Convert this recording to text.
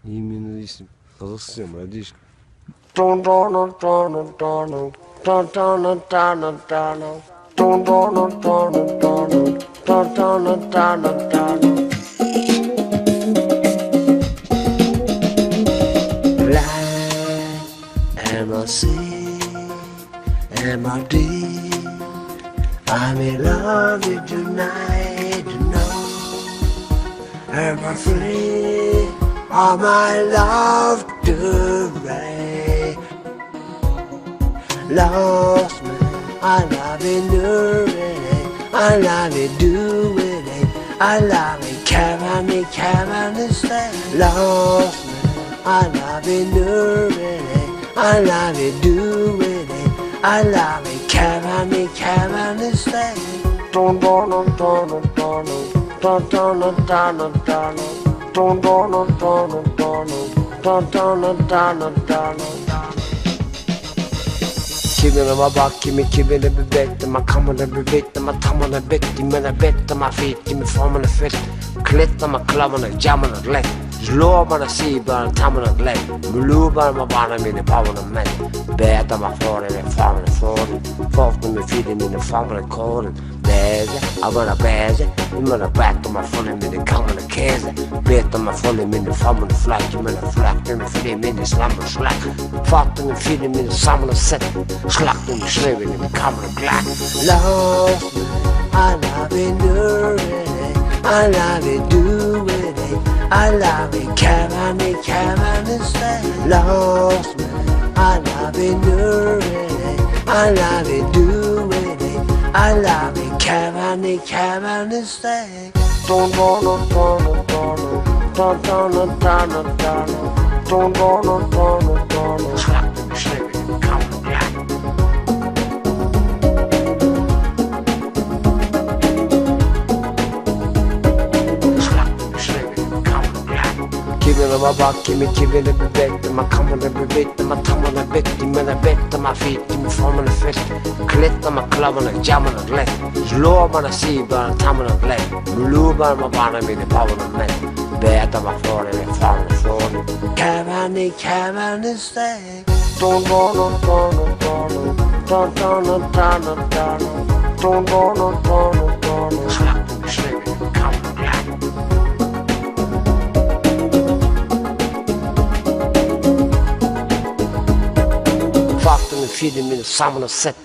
Именно если Казахстан, молодежка. MSC, MRD, I'm in love with you tonight, you know. Am I free? All my love to rain. Lost me, I love it, do it, I love it, do it, I love it, can stay. Lost me, I love it, do it, I love it, do it, I love it, can stay. Don't Kibine ma bak kimi kibine bir bekle ma kamına bir bekle ma tamına bekle bekle ma fit kimi formuna fit klitta ma klavana jamana lek Zlo bana si bana tamana lek Mulu bana bana mine pavana men Beta ma flore ne formuna flore Fofta mi fide mine formuna kåren Beze, abana beze Imana betta ma flore mine kamana keze Beta ma flore mine formuna flak Imana flak mine fide mine slamma slak Fatta mi fide mine samana set Slak mine slöven mine kamana glak Lost me, I love it, do it I love it, do it I love it, can stay. Lost me, I love it, do it I love it, do it I love it, can stay. Don't Kibine ma bak kimi kibine bir bekle ma kamına bir bekle ma tamına bekle mene bekle ma fit kimi formuna fit klitta ma klavana jamana lek Zlo bana si bana tamına lek Mulu bana mine pavana men Beta ma flore ne formuna flore Can stay. Don't Fatta mi fide mine samana set